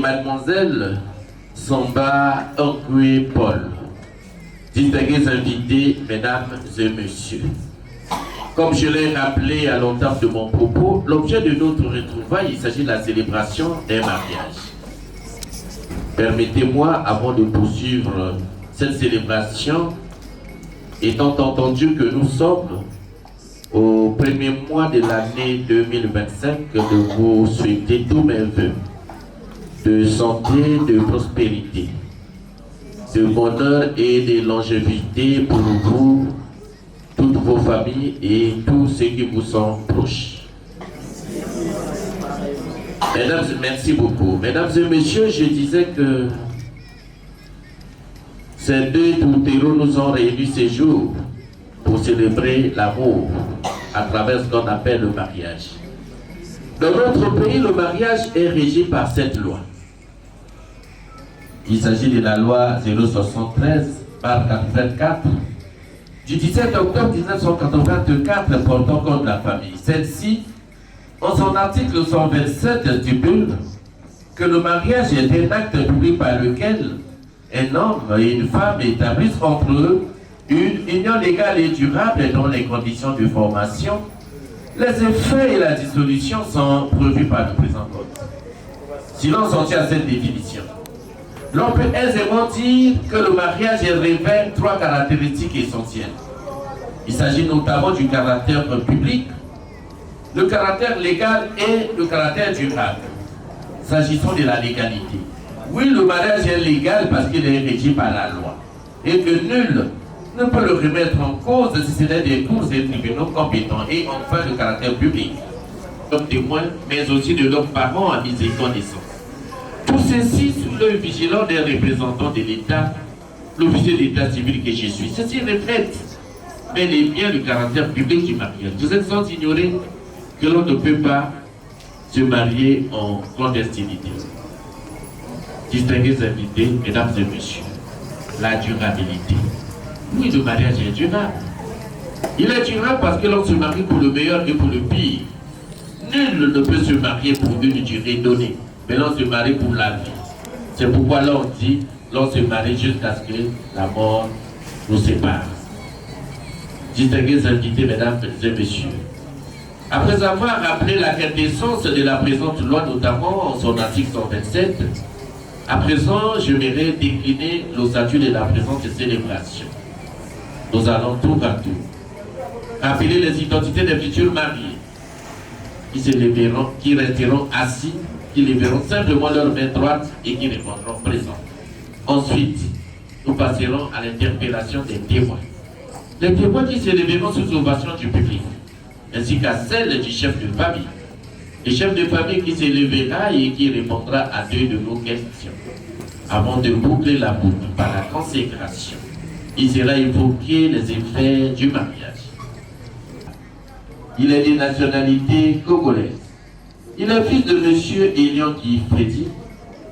Mademoiselle Samba Ogwe Paul. Distingués invités, mesdames et messieurs. Comme je l'ai rappelé à l'entame de mon propos, l'objet de notre retrouvaille, il s'agit de la célébration d'un mariage. Permettez-moi, avant de poursuivre cette célébration, étant entendu que nous sommes au premier mois de l'année 2025, de vous souhaiter tous mes vœux de santé, de prospérité, de bonheur et de longévité pour vous, toutes vos familles et tous ceux qui vous sont proches. Mesdames, merci beaucoup. Mesdames et messieurs, je disais que ces deux tourtereaux nous ont réunis ce jour pour célébrer l'amour à travers ce qu'on appelle le mariage. Dans notre pays, le mariage est régi par cette loi. Il s'agit de la loi 073/84 du 17 octobre 1984 portant contre la famille. Celle-ci, en son article 127, stipule que le mariage est un acte public par lequel un homme et une femme établissent entre eux une union légale et durable dont les conditions de formation, les effets et la dissolution sont prévus par le présent code. Si l'on s'en tient à cette définition, l'on peut aisément dire que le mariage révèle trois caractéristiques essentielles. Il s'agit notamment du caractère public, le caractère légal et le caractère durable. S'agissant de la légalité, oui, le mariage est légal parce qu'il est régi par la loi et que nul ne peut le remettre en cause si ce n'est des cours et tribunaux compétents. Et enfin, le caractère public, comme témoin, mais aussi de leurs parents, amis et connaissances. Tout ceci sous l'œil vigilant des représentants de l'État, l'officier d'état civil que je suis. Ceci reflète bel et bien le caractère public du mariage. Vous êtes sans ignorer que l'on ne peut pas se marier en clandestinité. Distingués invités, mesdames et messieurs, la durabilité. Oui, le mariage est durable. Il est durable parce que l'on se marie pour le meilleur et pour le pire. Nul ne peut se marier pour une durée donnée, mais l'on se marie pour la vie. C'est pourquoi l'on dit, l'on se marie jusqu'à ce que la mort nous sépare. Distingués invités, mesdames et messieurs, après avoir rappelé la quintessence de la présente loi, notamment en son article 127, à présent, je vais décliner l'ossature de la présente célébration. Nous allons tour à tour rappeler les identités des futurs mariés qui se lèveront, qui resteront assis, qui lèveront simplement leur main droite et qui répondront présents. Ensuite, nous passerons à l'interpellation des témoins. Les témoins qui se lèveront sous ovation du public, ainsi qu'à celle du chef de famille. Le chef de famille qui se lèvera et qui répondra à deux de nos questions. Avant de boucler la boucle par la consécration, il sera évoqué les effets du mariage. Il est de nationalité congolaise. Il est fils de M. Elion Kifredi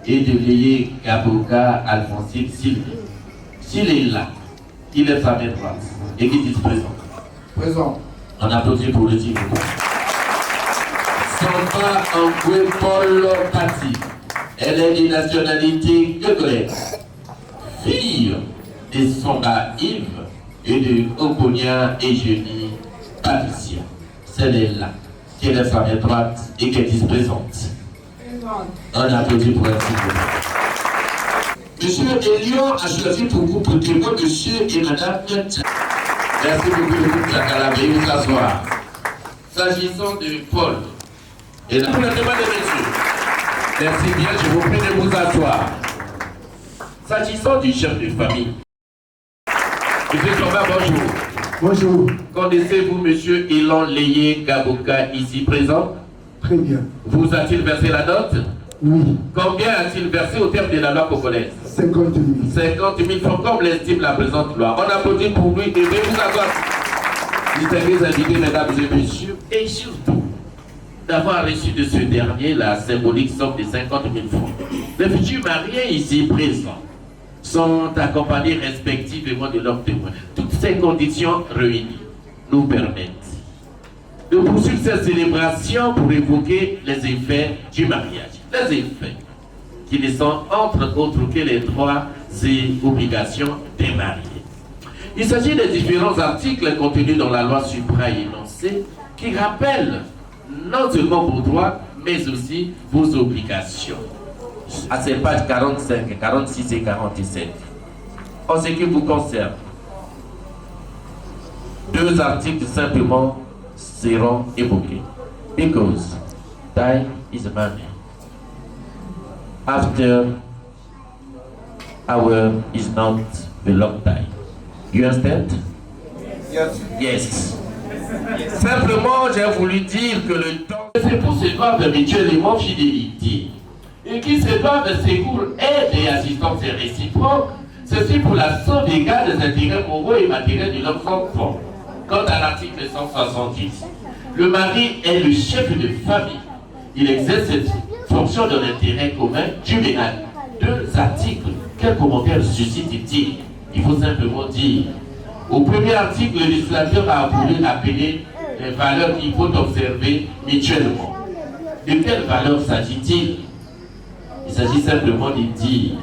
et de Léé Gaboka Alphonsine Sylvie. S'il est là, il est sa main droite et qui dit présent. Présent. On applaudit pour le dire. Samba Angoué Paul Pati. Elle est de nationalité congolaise. Fille de Samba Yves et de Okonia et Eugénie Patricia. Celle-là, qui est sa main droite et qui est présente. On applaudit pour elle. Monsieur Elion a choisi pour vous pour témoin monsieur et madame. Merci beaucoup de vous s'accalamer, vous asseoir. S'agissant de Paul, et là, pour la demande de monsieur, merci bien, je vous prie de vous asseoir. S'agissant du chef de famille, monsieur Thomas, bonjour. Bonjour. Connaissez-vous monsieur Elan Léé Gaboka ici présent? Très bien. Vous a-t-il versé la note? Oui. Combien a-t-il versé au terme de la loi congolaise? 50 000. 50 000 francs, comme l'estime la présente loi. On applaudit pour lui et veuillez vous asseoir. Distingués invités, mesdames et messieurs, et surtout d'avoir reçu de ce dernier la symbolique somme de 50 000 francs. Les futurs mariés ici présents sont accompagnés respectivement de leurs témoins. Toutes ces conditions réunies nous permettent de poursuivre cette célébration pour évoquer les effets du mariage. Les effets qui ne sont entre autres que les droits et obligations des mariés. Il s'agit des différents articles contenus dans la loi supra-énoncée qui rappellent non seulement vos droits, mais aussi vos obligations. À ces pages 45, 46 et 47, en ce qui vous concerne, deux articles simplement seront évoqués. Because time is money. After hour is not the long time. You understand? Yes. Yes. Simplement, j'ai voulu dire que le temps, c'est pour se doivent mutuellement fidélité. Et qui se doivent secours, aide et assistance réciproque, ceci pour la sauvegarde des intérêts moraux et matériels de leurs enfants. Quant à l'article 170, le mari est le chef de famille. Il exerce cette fonction de l'intérêt commun du ménage. Deux articles, quel commentaire suscite-t-il? Il faut simplement dire. Au premier article, le législateur a voulu appeler les valeurs qu'il faut observer mutuellement. De quelles valeurs s'agit-il? Il s'agit simplement de dire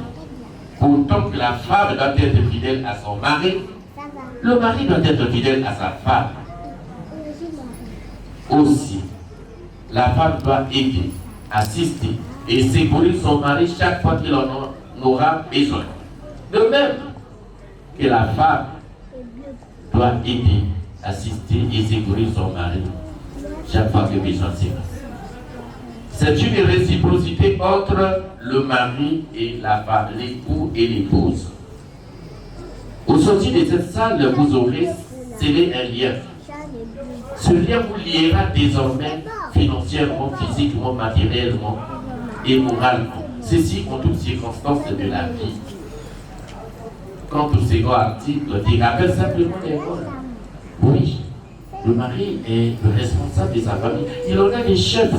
qu'autant que la femme doit être fidèle à son mari, le mari doit être fidèle à sa femme. Aussi, la femme doit aider, assister et secourir son mari chaque fois qu'il en aura besoin. De même que la femme doit aider, assister et secourir son mari chaque fois que besoin sera. C'est une réciprocité entre le mari et la femme, l'époux et l'épouse. Au sortir de cette salle, vous aurez scellé un lien. Ce lien vous liera désormais financièrement, physiquement, matériellement et moralement. Ceci en toutes circonstances de la vie. Quant au second article, il rappelle simplement les rôles. Oui, le mari est le responsable de sa famille. Il en est le chef.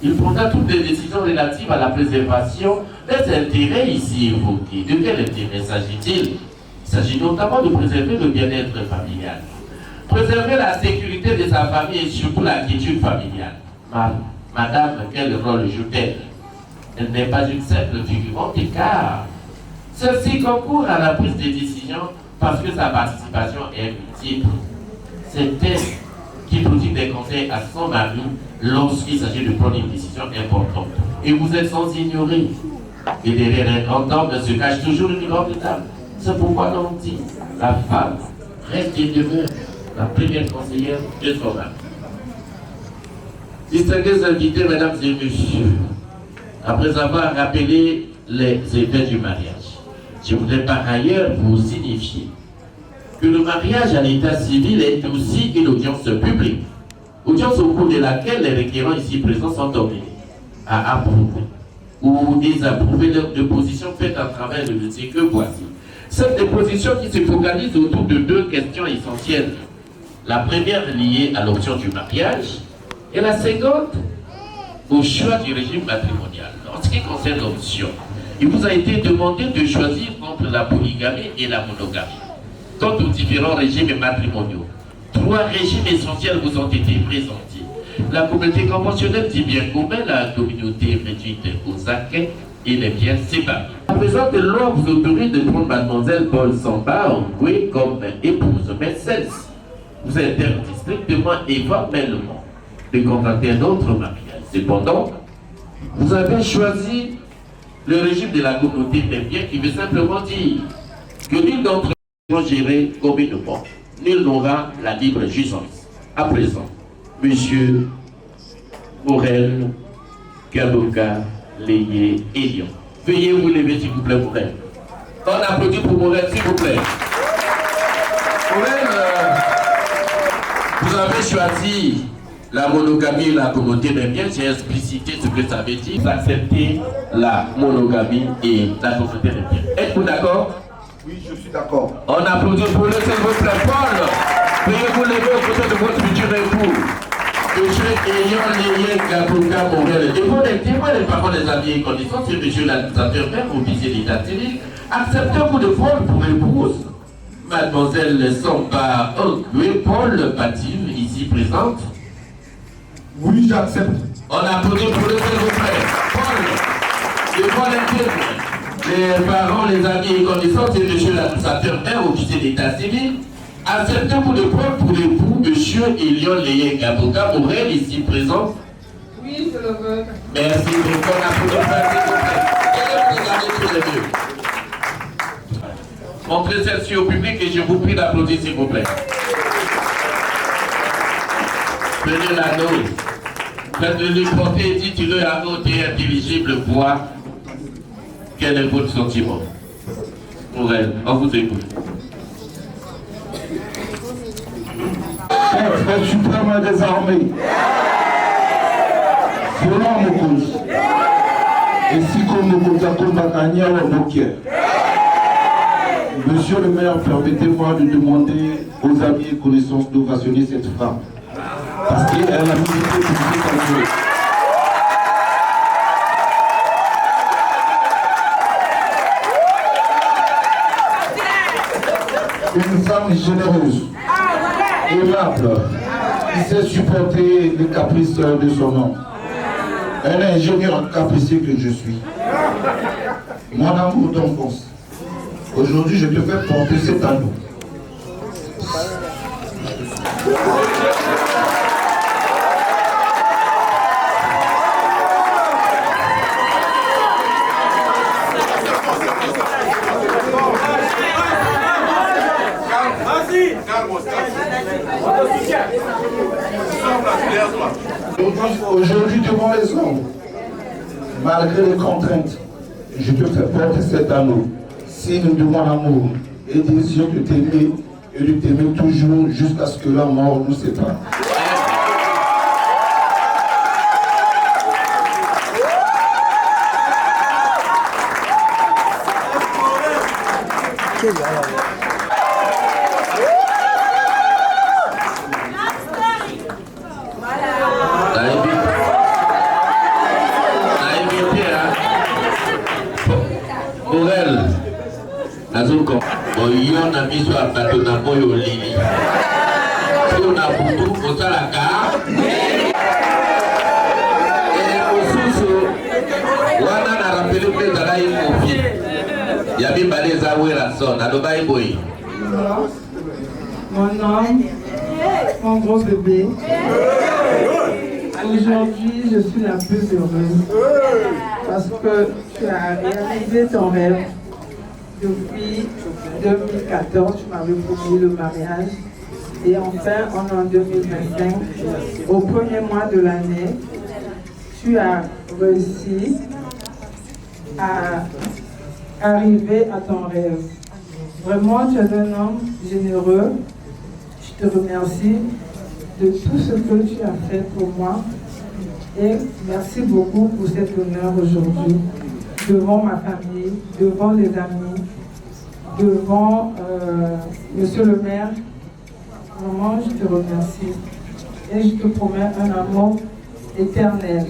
Il prendra toutes les décisions relatives à la préservation des intérêts ici évoqués. De quel intérêt s'agit-il? s'agit notamment de préserver le bien-être familial, préserver la sécurité de sa famille et surtout la quiétude familiale. Madame, quel rôle joue-t-elle? Elle n'est pas une simple figurante car celle-ci concourt à la prise de décision parce que sa participation est multiple. C'est elle qui produit des conseils à son mari lorsqu'il s'agit de prendre une décision importante. Et vous êtes sans ignorer. Et derrière un grand homme se cache toujours une grande dame. C'est pourquoi l'on dit, la femme reste et demeure la première conseillère de son mari. Distingués invités, mesdames et messieurs, après avoir rappelé les effets du mariage, je voudrais par ailleurs vous signifier que le mariage à l'état civil est aussi une audience publique, audience au cours de laquelle les requérants ici présents sont obligés à approuver ou désapprouver leurs dépositions faites à travers le dossier que voici. Cette déposition qui se focalise autour de deux questions essentielles. La première liée à l'option du mariage et la seconde au choix du régime matrimonial. En ce qui concerne l'option, il vous a été demandé de choisir entre la polygamie et la monogamie. Quant aux différents régimes matrimoniaux, 3 régimes essentiels vous ont été présentés. La communauté conventionnelle dit bien commun, la communauté réduite aux acquis et les biens séparés. La présente loi vous autorise de prendre mademoiselle Paul Samba Ongwe comme épouse, mais celle-ci vous interdit strictement et formellement de contracter un autre mariage. Cependant, vous avez choisi le régime de la communauté des biens qui veut simplement dire que nul d'entre eux ne gérer communément. Nul n'aura la libre jouissance. À présent, Monsieur Morel, Kaboka, Léyé et Lyon. Veuillez vous lever s'il vous plaît, Morel. On applaudit pour Morel, s'il vous plaît. Morel, vous avez choisi la monogamie et la communauté des biens. J'ai explicité ce que ça veut dire. Vous acceptez la monogamie et la communauté des biens. Êtes-vous d'accord? Oui, je suis d'accord. On applaudit pour le s'il vous plaît, Paul. Veuillez vous lever aux côtés de votre futur époux. Monsieur ayant lié Gabouka Morel. Devant les témoins, les parents, les amis et connaissances, c'est monsieur l'administrateur même, officier d'état civil, acceptez-vous de prendre pour épouse Mademoiselle Samba Ongwe Paul Pative, ici présente? Oui, j'accepte. On applaudit pour le s'il vous plaît. Paul, devant les témoins, les parents, les amis et connaissances, c'est monsieur l'administrateur même, officier d'état civil, acceptez-vous de prendre pour l'époux monsieur Elion Léyé Gabouka Morel, ici présent? Oui, je le veux. Merci beaucoup. On applaudit s'il vous plaît. Et regardez tous les deux. Montrez celle-ci au public et je vous prie d'applaudir s'il vous plaît. Prenez l'anneau. Faites-le lui porter et dites-le à votre intelligible voix. Quel est votre sentiment? Morel, on vous écoute. Chef suprême des armées, selon mon cause, et si comme nous contactons Bakania ou Bokier, Monsieur le maire, permettez-moi de demander aux amis et connaissances d'ovationner cette femme, parce qu'elle a milité pour cette année. Une femme généreuse, aimable, qui sait supporter les caprices de son nom. Un ingénieur capricieux que je suis. Mon amour d'enfance. Aujourd'hui, je te fais porter cet anneau. Aujourd'hui, devant les hommes, malgré les contraintes, je te fais porter cet anneau, signe de mon amour et désir de t'aimer et de t'aimer toujours jusqu'à ce que la mort nous sépare. Morel, Azulko. on a mis sur la plateau de Boyo Lili. Si on a beaucoup, on a la gare. Et au sous, on a rappelé que dans la Yémofi, il y a mis Balé Zaoué la zone, à l'Obaï Boy. Mon nom, mon gros bébé. Aujourd'hui, je suis la plus heureuse parce que tu as réalisé ton rêve. Depuis 2014, tu m'avais promis le mariage. Et enfin, on est en 2025. Au premier mois de l'année, tu as réussi à arriver à ton rêve. Vraiment, tu es un homme généreux. Je te remercie de tout ce que tu as fait pour moi. Et merci beaucoup pour cet honneur aujourd'hui, devant ma famille, devant les amis, devant Monsieur le maire. Vraiment, je te remercie. Et je te promets un amour éternel.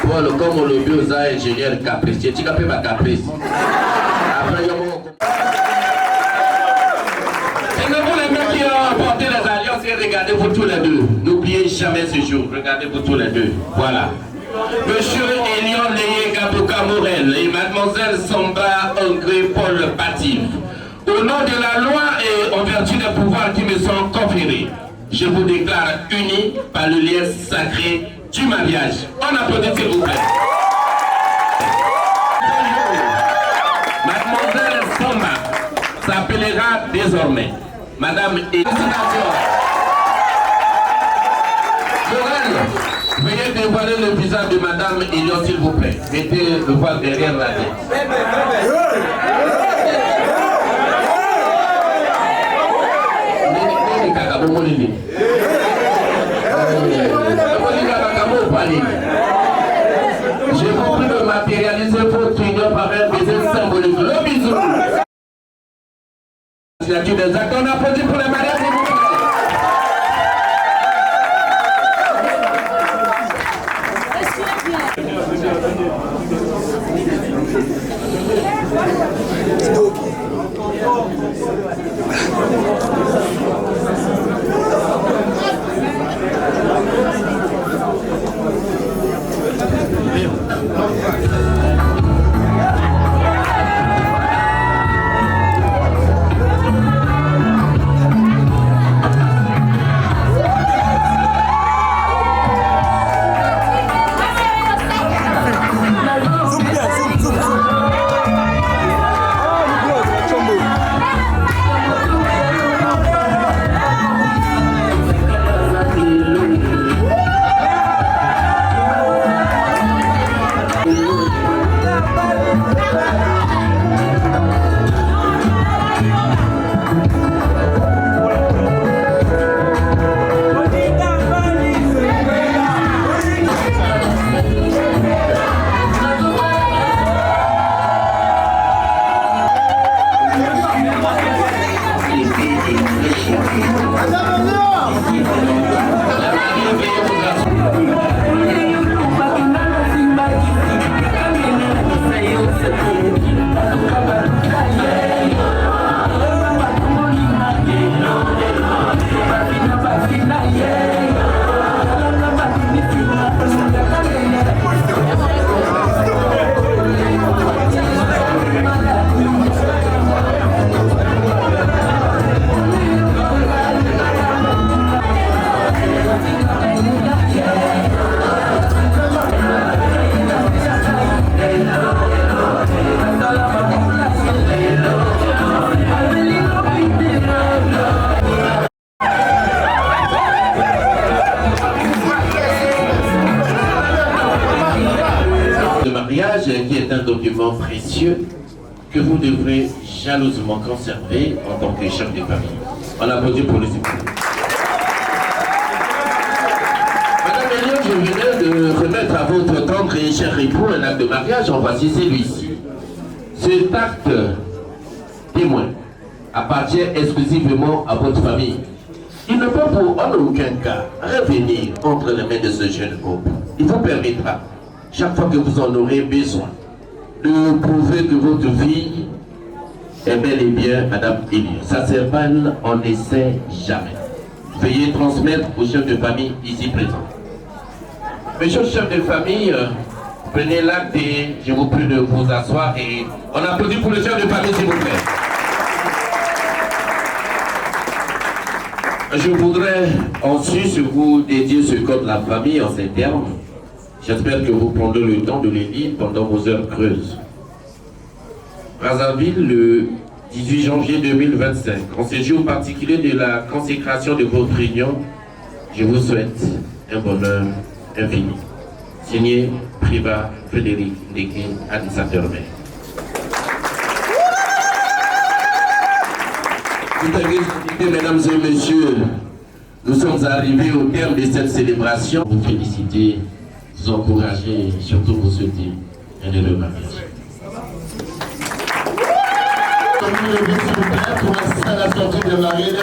Voilà, comme le bio a ingénieur caprice, tu as fait ma caprice. Après, c'est vous les mecs qui ont apporté les alliances et regardez-vous tous les deux. N'oubliez jamais ce jour, regardez-vous tous les deux. Voilà. Monsieur Elion Leye Gabouka Morel et mademoiselle Samba Ongré Paul Patif, au nom de la loi et en vertu des pouvoirs qui me sont conférés, je vous déclare unis par le lien sacré du mariage. On applaudit s'il vous plaît. Mademoiselle Samba s'appellera désormais Madame Félicitations. Morel, veuillez dévoiler le visage de Madame Elion s'il vous plaît. Mettez le voile derrière la tête. Je vous prie de matérialiser votre union par un baiser symbolique. Le bisou. Signature des actes. On applaudit pour les mariages, s'il vous plaît. Qui est un document précieux que vous devrez jalousement conserver en tant que chef de famille. On applaudit pour le succès. Madame Elion, je venais de remettre à votre tendre et cher époux un acte de mariage. En voici celui-ci. Cet acte témoin appartient exclusivement à votre famille. Il ne peut pour en aucun cas revenir entre les mains de ce jeune couple. Il vous permettra, chaque fois que vous en aurez besoin, de prouver que votre fille est bel et bien Madame Elie. Ça s'appelle on ne sait jamais. Veuillez transmettre au chef de famille ici présent. Monsieur le chef de famille, prenez l'acte et je vous prie de vous asseoir et on applaudit pour le chef de famille s'il vous plaît. Je voudrais ensuite vous dédier ce code de la famille en ces termes. J'espère que vous prendrez le temps de les lire pendant vos heures creuses. Brazzaville, le 18 janvier 2025, en ce jour particulier de la consécration de votre union, je vous souhaite un bonheur infini. Signé Priva Frédéric Ndeke, administrateur maire. Mesdames et messieurs, nous sommes arrivés au terme de cette célébration. Vous féliciter, vous encourager et surtout vous souhaiter un heureux mariage. Pour assister à la sortie de mariée.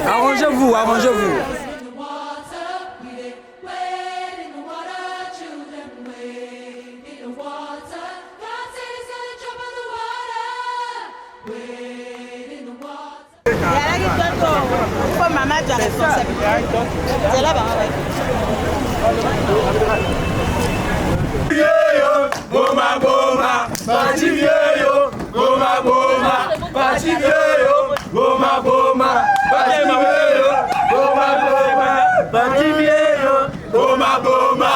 Arrangez-vous, arrangez-vous. Boma boma, bati vieio, boma boma, bati vieio, boma boma, bati vieio, boma boma, bati vieio, boma boma.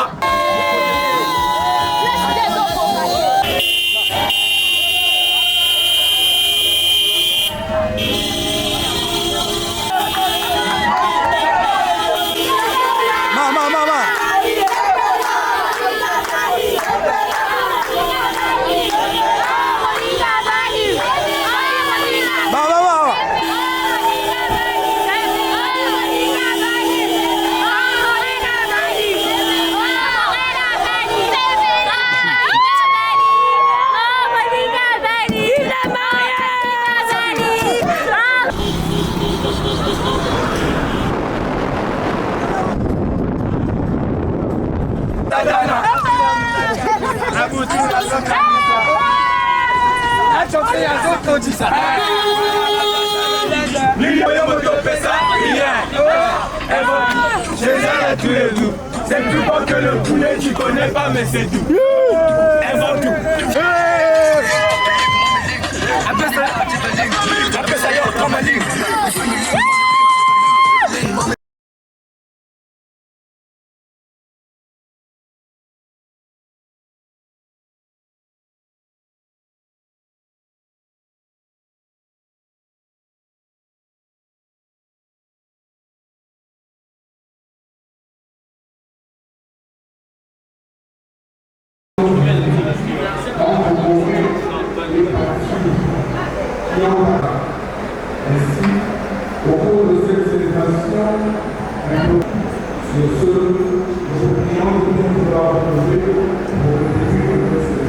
C'est plus bon que le poulet, tu connais pas, mais c'est tout. Elles vont tout. Après ça, y'a comme un livre. Ainsi, au cours de cette célébration, sur ce, nous prions de nous apposer pour le début de cette célébration.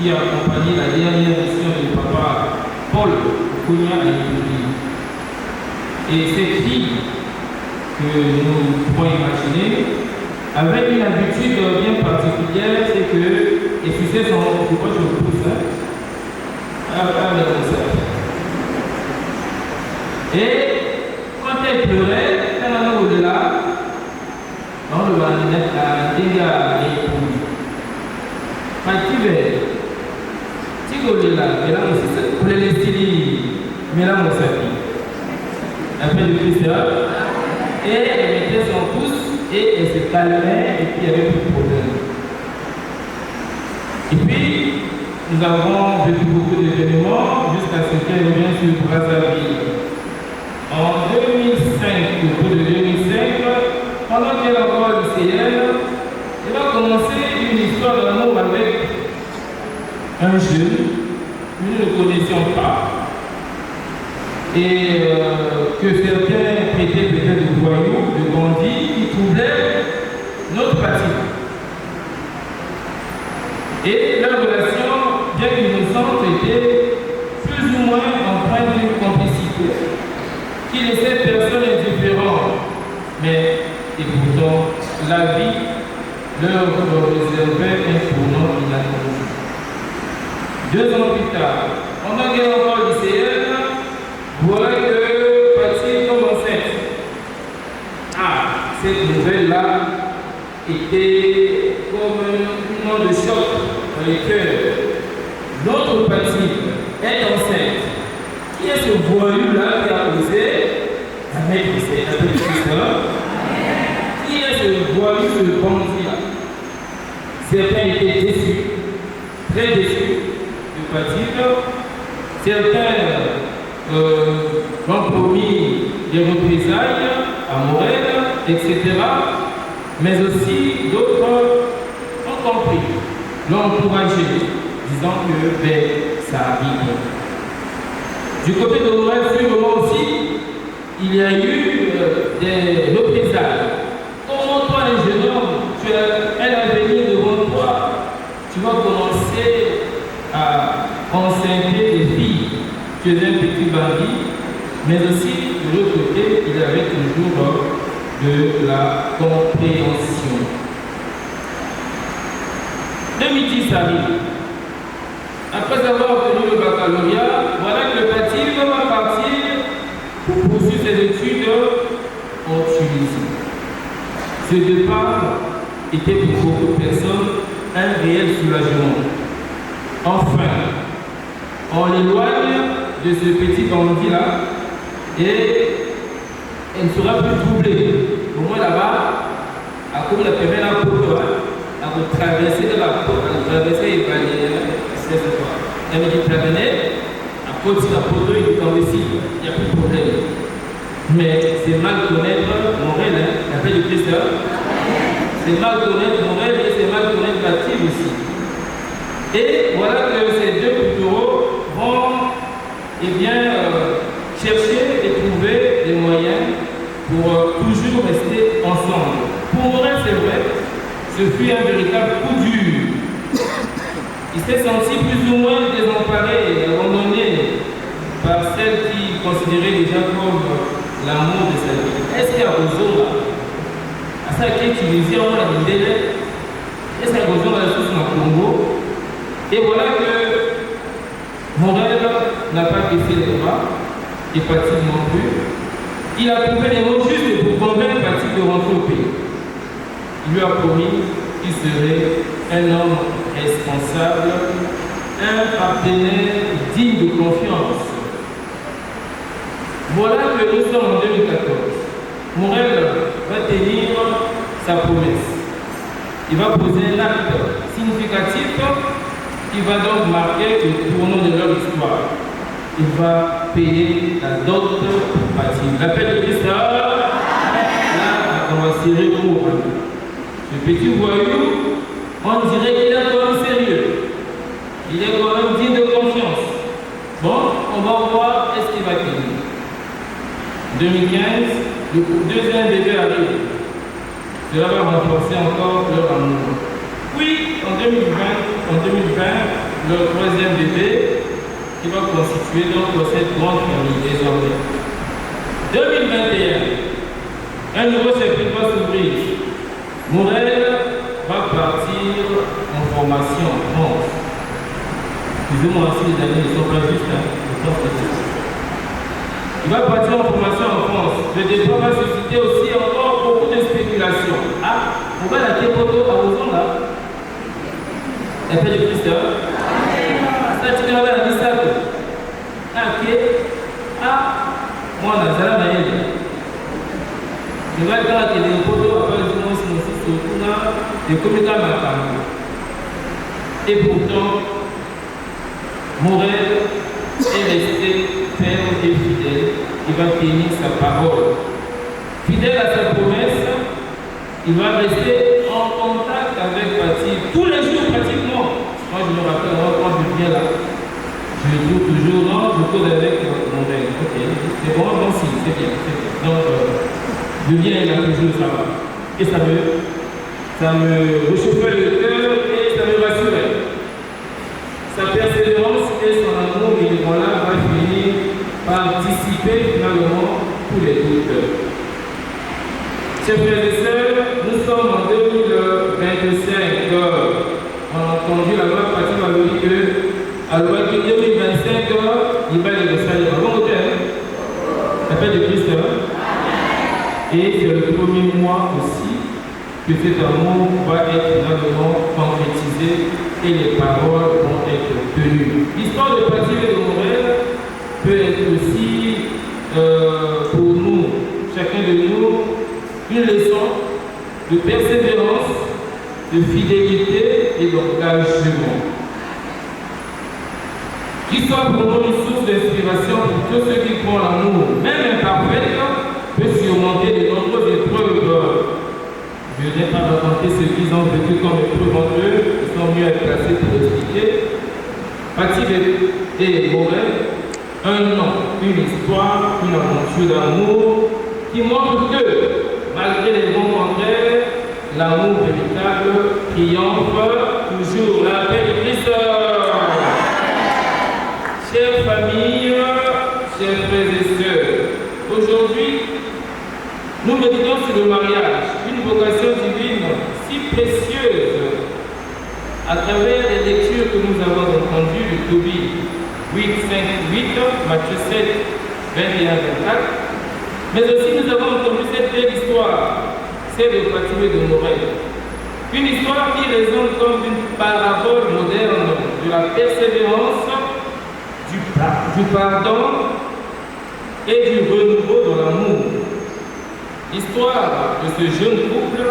qui a accompagné la dernière mission de papa Paul Kounia à l'Église. Et cette fille que nous pouvons imaginer avait une habitude bien particulière, c'est que les succès sont proches de tous, et quand elle pleurait, elle en a au-delà, on le va mettre à dégâts et épouse. Si vous voulez là, mais là, vous voulez les styles, mais là, on s'habille. Après le Christ, et elle mettait son pouce et elle se calmait et puis il n'y avait plus de problème. Et puis, nous avons vécu beaucoup d'événements jusqu'à ce qu'elle revienne sur Brazzaville. En 2005, au cours de 2005, pendant qu'elle est encore lycéenne, elle a commencé une histoire d'amour avec un jeune, nous ne le connaissions pas, et que certains prêtaient peut-être de voyous, de bandits, qui troublaient notre partie. Et leur relation, bien qu'innocente, était plus ou moins empreinte d'une complicité qui laissait personne indifférent. Mais, et pourtant, la vie leur réservait un tournant inattendu. 2 ans plus tard, pendant qu'elle est encore lycéenne, voilà que Paty tombe enceinte. Cette nouvelle-là était comme un moment de choc dans les cœurs. Notre Paty est enceinte. Qui est ce voyou-là qui a osé la mettre ici, un peu de Christ? Qui est ce voyou, ce bandit-là? Certains étaient déçus, très déçus de Paty. Certains ont promis des représailles à Morel, etc. Mais aussi d'autres ont compris, l'ont encouragé, disant que ça arrive. Du côté de Morel, sûrement aussi, il y a eu des représailles. Comment toi, les jeunes hommes, tu as un avenir devant toi, tu vas commencer à enceinter des filles. Tu es un petit bandit, mais aussi de l'autre côté, il y avait toujours de la compréhension. 2010 arrive. Après avoir obtenu le baccalauréat, voilà que le Paty va partir pour poursuivre ses études en Tunisie. Ce départ était pour beaucoup de personnes un réel soulagement. Enfin, on l'éloigne de ce petit bandit-là et elle ne sera plus troublée. Au moins là-bas, à cause de la première à traverser de la côte, à traverser les barrières, c'est quoi. Elle me dit traverser, à cause de la poteau, il est tombé ici, il n'y a plus de problème. Mais c'est mal connaître Morel, la paix du Christ. C'est mal connaître Morel et c'est mal connaître Paty aussi. Et voilà que ces deux plutôt vont chercher et trouver des moyens pour toujours rester ensemble. Pour Morel, c'est vrai, ce fut un véritable coup dur. Il s'est senti plus ou moins désemparé et abandonné par celle qui considérait déjà comme l'amour de sa vie. Est-ce qu'il y a besoin à ça qui est utilisé en la délai? Est-ce qu'il y a besoin de la source dans le Congo? Et voilà que Morel n'a pas baissé les bras, et Paty non plus. Il a trouvé les mots justes pour convaincre Paty de rentrer au pays. Il lui a promis qu'il serait un homme responsable, un partenaire digne de confiance. Voilà que nous sommes en 2014. Morel va tenir sa promesse. Il va poser un acte significatif qui va donc marquer le tournant de leur histoire. Il va payer la dot pour Paty. L'appel de Christ, là, on va serrer le mot. Ce petit voyou, on dirait qu'il est quand même sérieux. Il est quand même digne de confiance. Bon, on va voir est-ce qu'il va tenir. 2015, le deuxième bébé arrive. Cela va renforcer encore leur amour. Puis, en 2020, leur troisième bébé qui va constituer donc cette grande famille désormais. 2021, un nouveau chapitre va s'ouvrir. Morel va partir en formation en France. Excusez-moi si les amis ne sont pas justes, je pense que c'est ça. Il va partir en formation en France. Le départ va susciter aussi encore beaucoup de spéculations. Ah, on va la photo à Ozon là. Elle fait du Christ. Ça, tu vas la liste. Ah, ok. Ah, moi, on a ça là, je vais aller dans la télé, photo, après, je vais aussi surtout là, et communiquer ma femme. Et pourtant, Morel est resté ferme et fidèle. Il va tenir sa parole. Fidèle à sa promesse, il va rester en contact avec Paty tous les jours pratiquement. Moi je me rappelle, quand je viens là, je joue toujours, non, je cause avec Morel. Ok, c'est bon, bon si, c'est bien, c'est bien. Donc, je viens, il a toujours ça va. Et ça me réchauffait le cœur et ça me rassurait. Sa persévérance et son amour là va finir par dissiper finalement tous les doutes. Chers frères et sœurs, nous sommes en 2025. On a entendu la loi Paty m'a dit que à l'horizon 2025, il va aller de ça. Il va bon hôtel. La paix de Christ. Et c'est le premier mois aussi que cet amour va être finalement concrétisé et les paroles vont être tenues. L'histoire de Paty et de Morel peut être aussi pour nous, chacun de nous, une leçon de persévérance, de fidélité et d'engagement. L'histoire pour nous une source d'inspiration pour tous ceux qui font l'amour, même imparfait, peut surmonter de nombreuses épreuves. Je n'ai pas raconté ce qu'ils ont vécu comme épreuve entre eux, ils sont mieux placés pour expliquer. Paty et Morel, un nom, une histoire, une aventure d'amour qui montre que, malgré les bons contraires, l'amour véritable triomphe toujours. La paix de Christ. Chères familles, chers frères et sœurs, aujourd'hui, nous méditons sur le mariage, une vocation divine si précieuse. À travers les lectures que nous avons entendues de Tobie 8, 5, 8, Matthieu 7, 21, 24, mais aussi nous avons entendu cette belle histoire, celle de Paty et de Morel. Une histoire qui résonne comme une parabole moderne de la persévérance, du pardon et du renouveau dans l'amour. L'histoire de ce jeune couple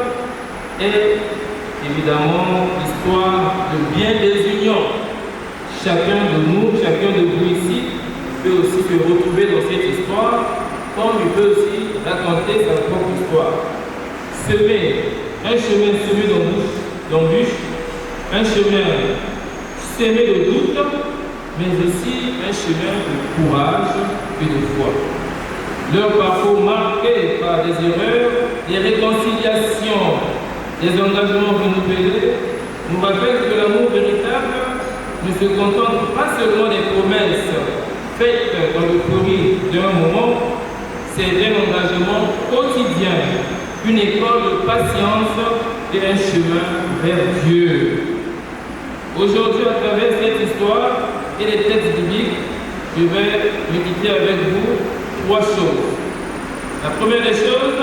est évidemment l'histoire de bien des unions. Chacun de nous, chacun de vous ici peut aussi se retrouver dans cette histoire, comme il peut aussi raconter sa propre histoire. Un chemin semé d'embûches, un chemin semé de doutes, mais aussi un chemin de courage et de foi. Leur parcours marqué par des erreurs, des réconciliations, des engagements renouvelés, nous rappellent que l'amour véritable ne se contente pas seulement des promesses faites dans l'euphorie d'un moment, c'est un engagement quotidien, une école de patience et un chemin vers Dieu. Aujourd'hui, à travers cette histoire et les textes bibliques, je vais méditer avec vous trois choses. La première des choses,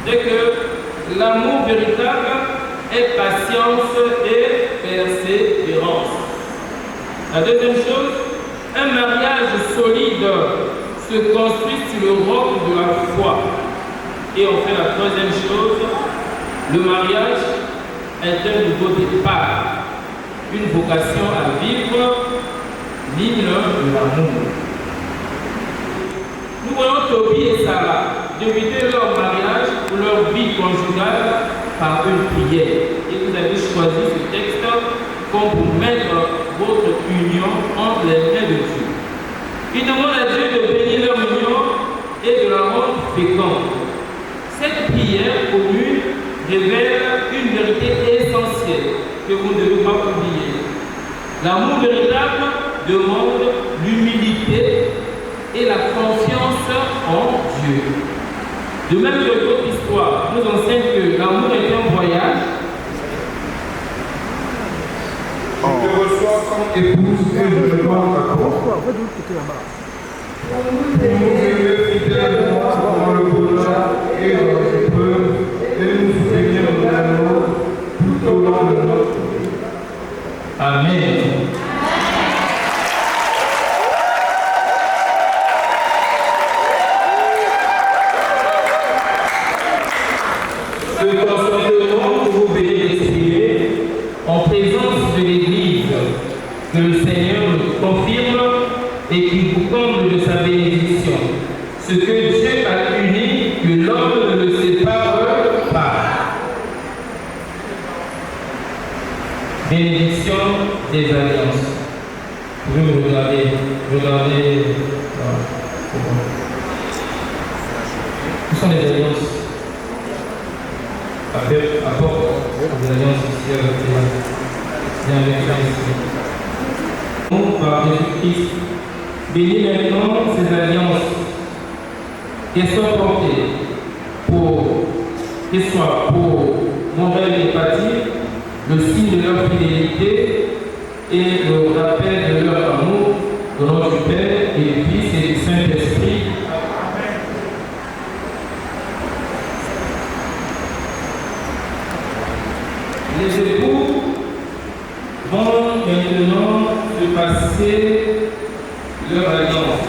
c'est que l'amour véritable est patience et persévérance. La deuxième chose, un mariage solide se construit sur le roc de la foi. Et enfin, la troisième chose, le mariage est un nouveau départ, une vocation à vivre, l'hymne de l'amour. Nous voyons Tobie et Sarah débuter leur mariage ou leur vie conjugale par une prière. Et vous avez choisi ce texte comme pour mettre votre union entre les mains de Dieu. Ils demandent à Dieu de bénir leur union et de la rendre féconde. Cette prière commune révèle une vérité essentielle que vous ne devez pas oublier. L'amour véritable demande l'humilité et la confiance en Dieu. De même que notre histoire nous enseigne que l'amour est un voyage. Je te reçois comme épouse et je me dois à toi. Pour nous aimer fidèlement dans le bonheur et dans les épreuves et nous soutenir l'un l'autre tout au long de notre vie. Amen. Ce consentement que vous venez d'exprimer en présence de l'Église, que le Seigneur confirme et qui vous comble de sa bénédiction. Ce que Dieu a uni, que l'homme ne le sépare pas. Bénédiction des alliances. Vous pouvez me regarder. Où sont les alliances? Apporte des alliances ici avec les par Jésus-Christ. Bénis maintenant ces alliances, qu'elles soient portées qu'elles soient pour Montréal et Paty, le signe de leur fidélité et le rappel de leur amour au nom du Père et du Fils et du Saint-Esprit. Les époux vont maintenant se passer leur alliance.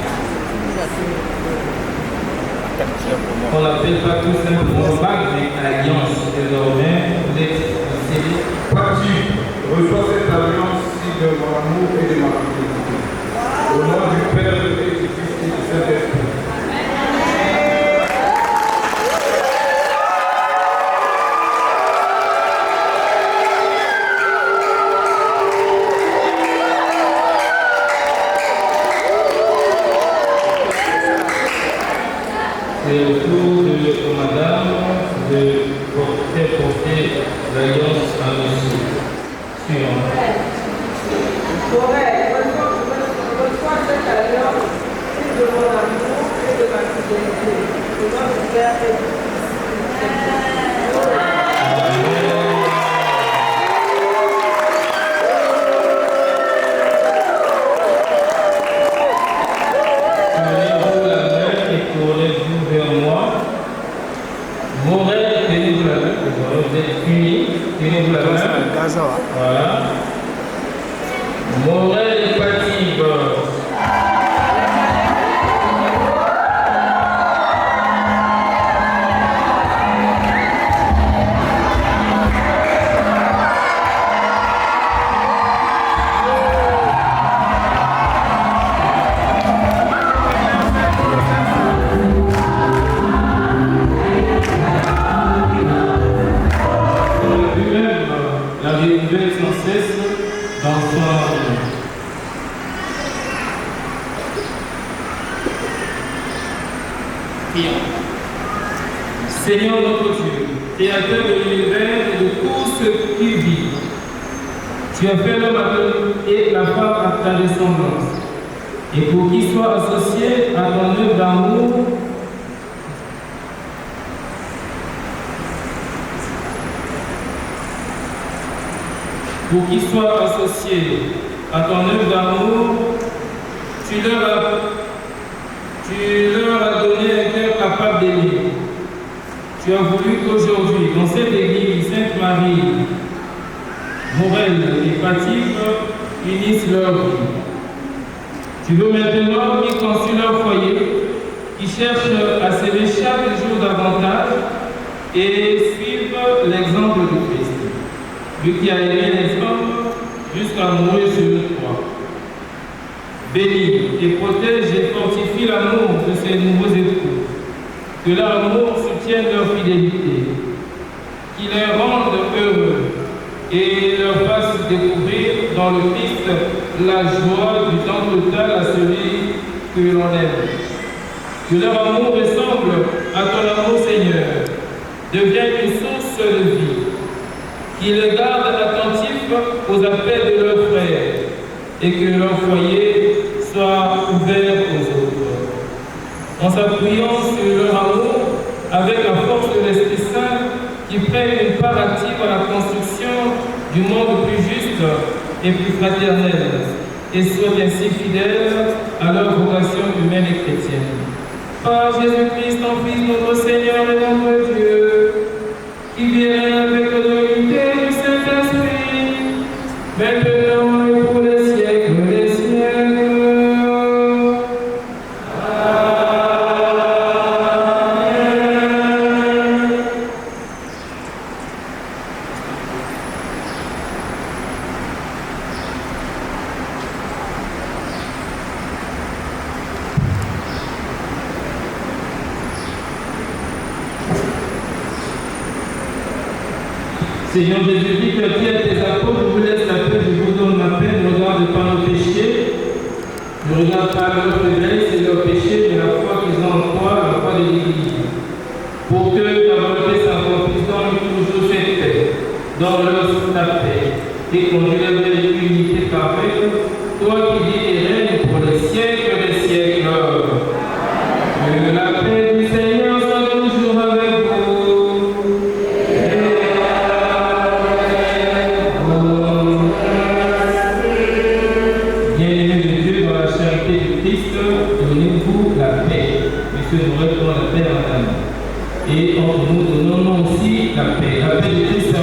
On n'appelle pas tout simplement bague, mais alliance. Désormais, vous êtes scellés. Paty, reçois cette alliance-ci de mon amour et de ma fidélité. Au nom du Père et du Fils et du Saint-Esprit. C'est le tour de madame de porter l'alliance à monsieur. Suivant. Reçois cette alliance de mon amour et de ma fidélité. Au nom du Père et du Tournez-vous la main et tournez-vous vers moi. Morel, tenez-vous la main. Vous êtes unis. Tenez-vous la main. Voilà. Morel et Paty. La vie nouvelle sans cesse dans son avenir. Prions. Seigneur notre Dieu, Créateur de l'univers et de tout ce qui vit, tu as fait l'homme et la femme à ta ressemblance. Et pour qu'ils soient associés à ton œuvre d'amour, à ton œuvre d'amour, tu leur as donné un cœur capable d'aimer. Tu as voulu qu'aujourd'hui, dans cette église, Sainte Marie, Morel et Paty unissent leur vie. Tu veux maintenant qu'ils construisent leur foyer, qu'ils cherchent à s'aimer chaque jour davantage et suivent l'exemple de Christ. Lui qui a aimé les hommes jusqu'à mourir sur une croix. Bénis et protège et fortifie l'amour de ces nouveaux époux. Que leur amour soutienne leur fidélité. Qu'il les rende heureux et leur fasse découvrir dans le Christ la joie du temps total à celui que l'on aime. Que leur amour ressemble à ton amour, Seigneur, devienne une source de vie. Qu'ils les gardent attentifs aux appels de leurs frères et que leur foyer soit ouvert aux autres. En s'appuyant sur leur amour, avec la force de l'Esprit Saint, qui prennent une part active à la construction du monde plus juste et plus fraternel, et soient ainsi fidèles à leur vocation humaine et chrétienne. Par Jésus-Christ, ton Fils, notre Seigneur et notre Dieu, qui vient avec l'autorité du Saint-Esprit, maintenant et pour les siècles des siècles. Seigneur Jésus-Christ, tu as dit à tes apôtres, je vous laisse la paix, je vous donne ma paix, ne regarde pas nos péchés, ne regarde pas leur faiblesse et leurs péchés, mais la foi qu'ils ont en toi, la foi de l'Église. Pour que ta volonté s'accomplisse, donne toujours cette paix, dans leur ta paix, et conduis-les vers l'unité parfaite, toi qui vis et règnes pour les siècles des siècles. Que la paix du Seigneur soit toujours avec vous. Donnez-vous la paix, puisque nous restons la paix en nous. Et entre nous, donnons aussi la paix de Christ.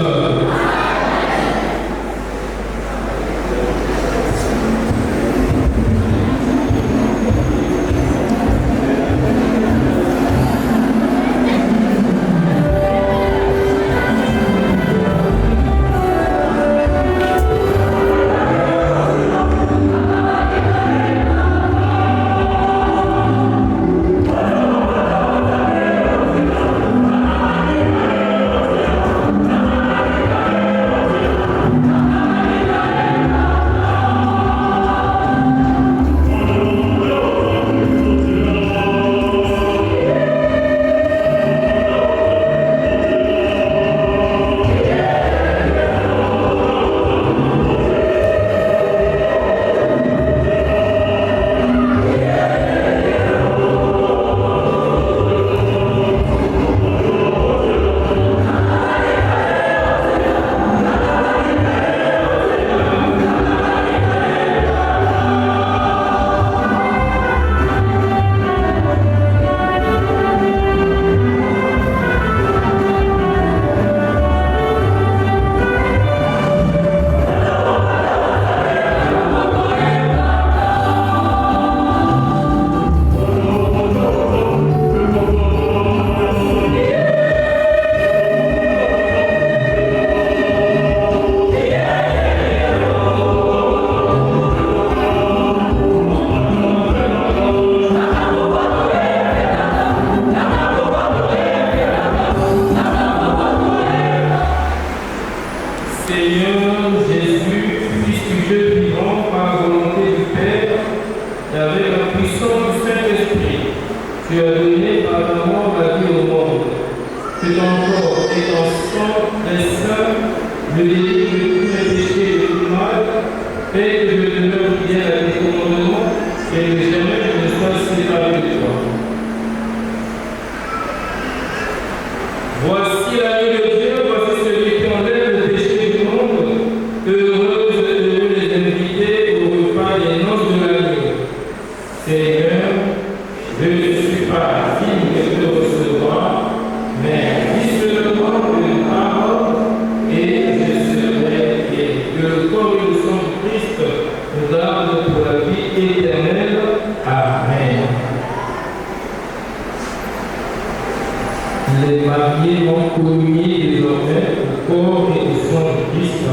Les mariés vont communier désormais au corps et au sang du Christ.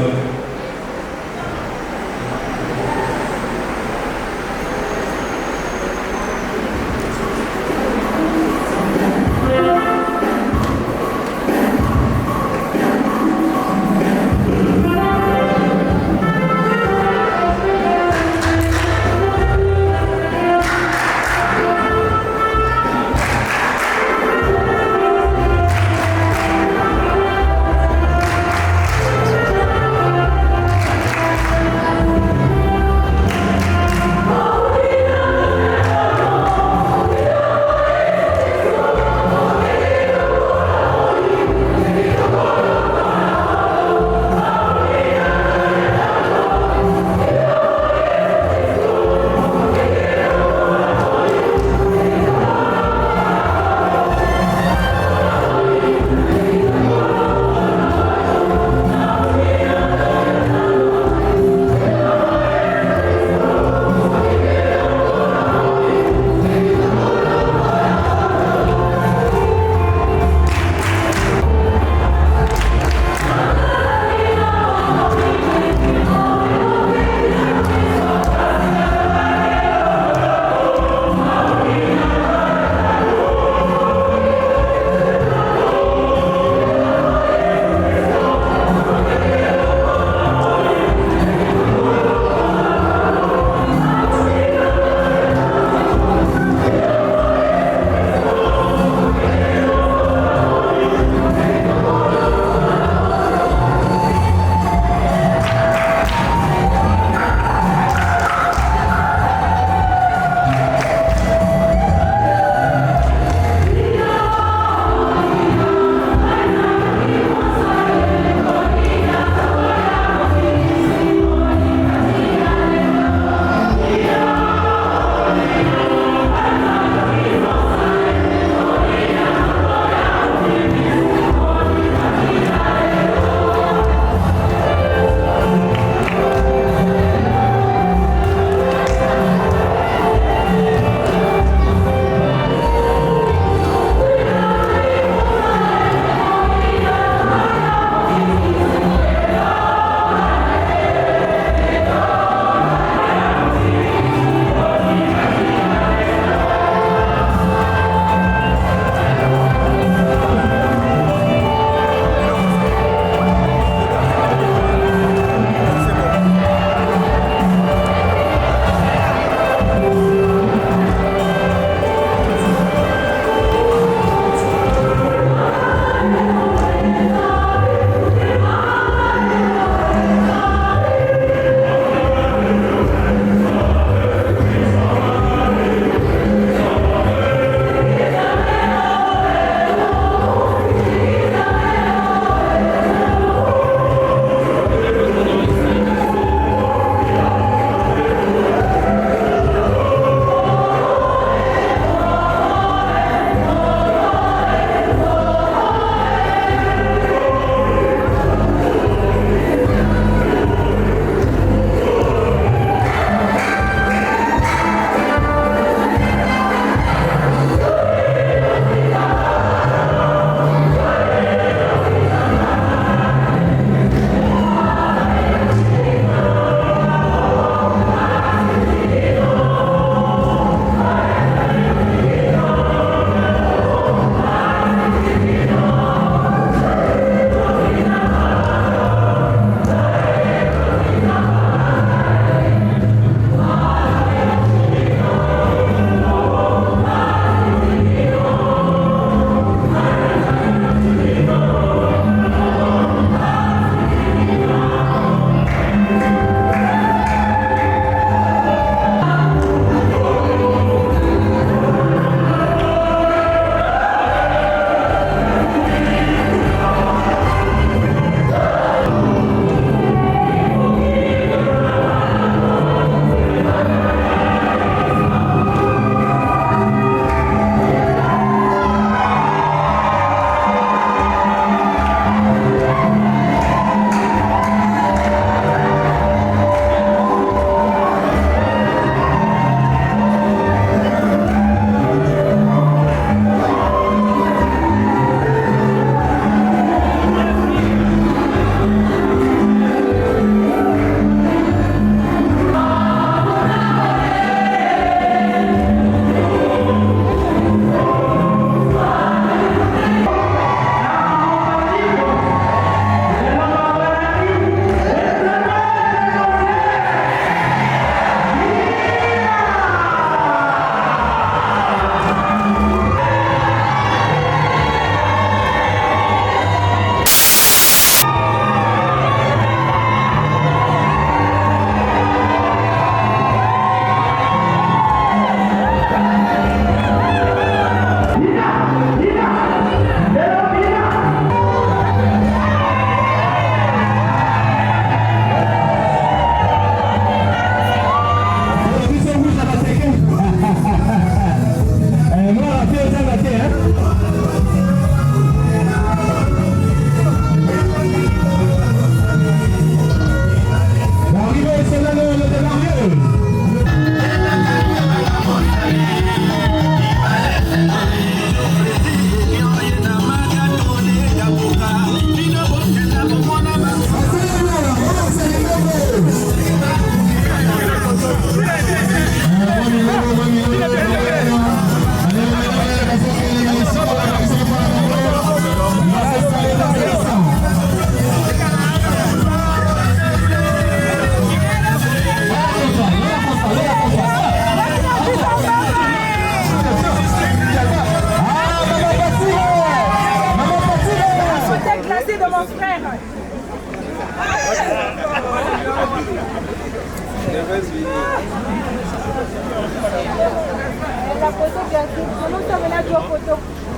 La photo, bien sûr. Comment ça va la photo?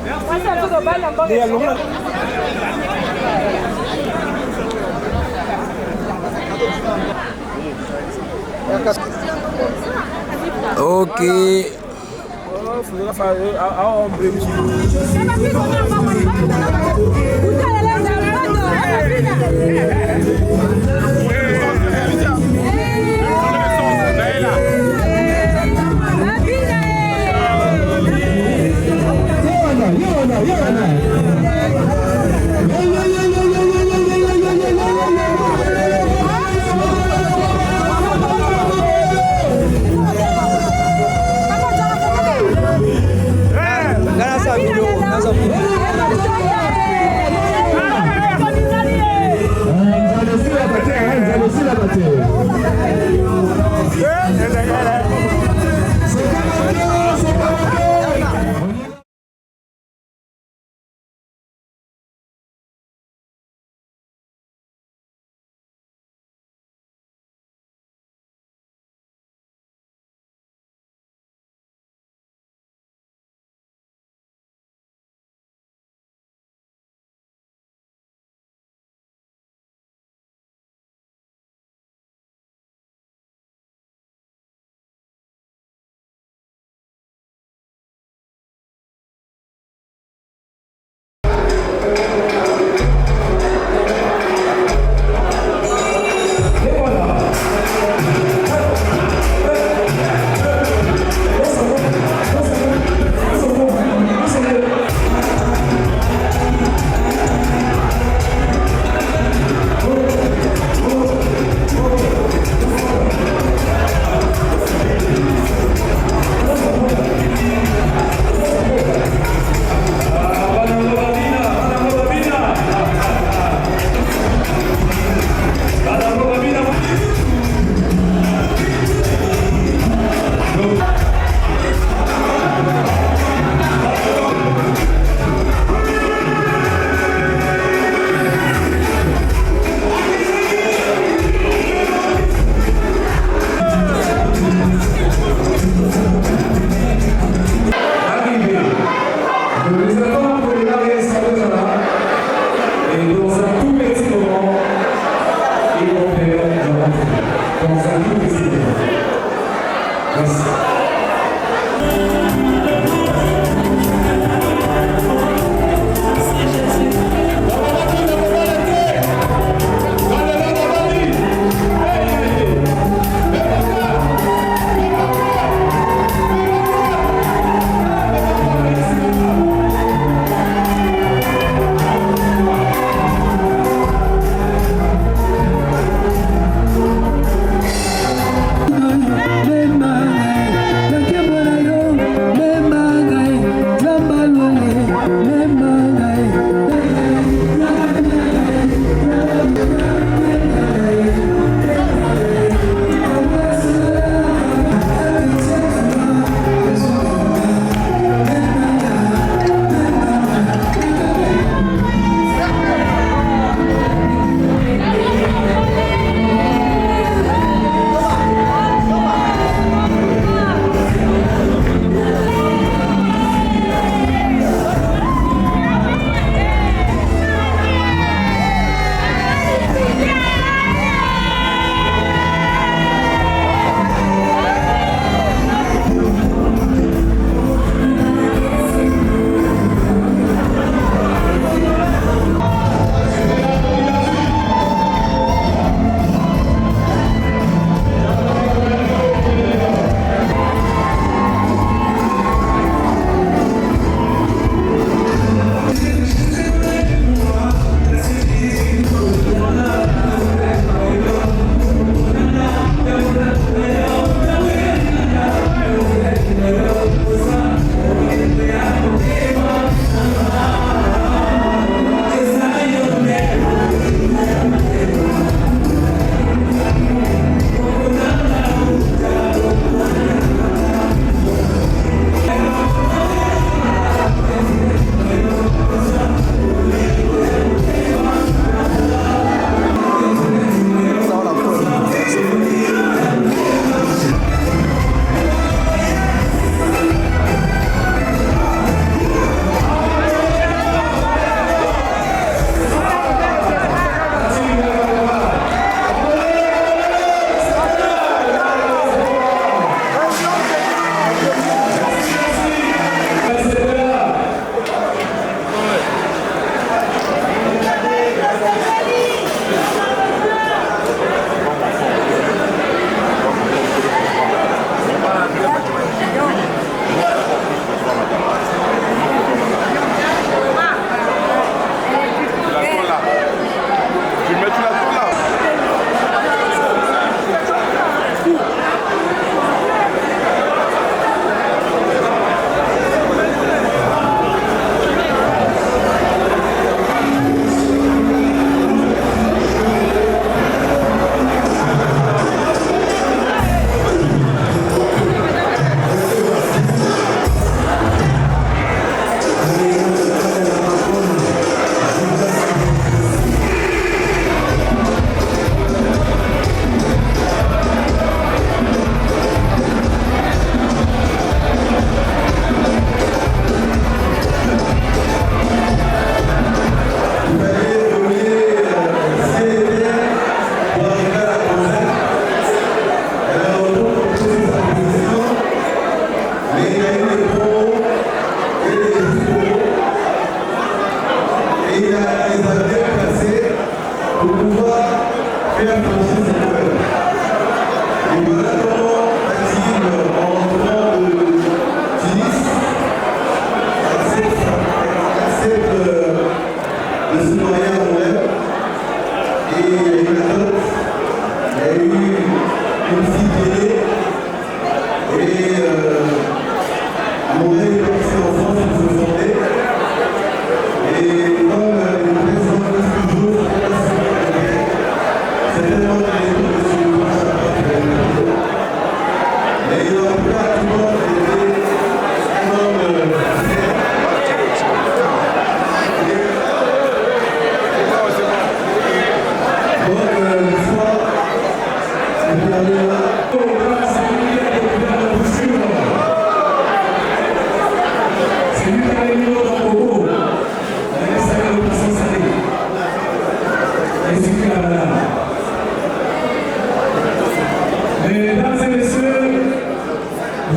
Moi, ça me va la bonne. Ok. Gracias. Vous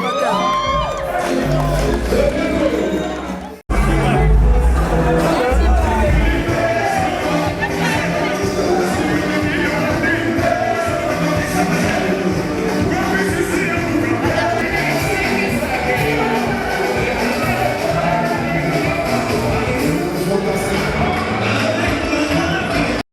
Baka.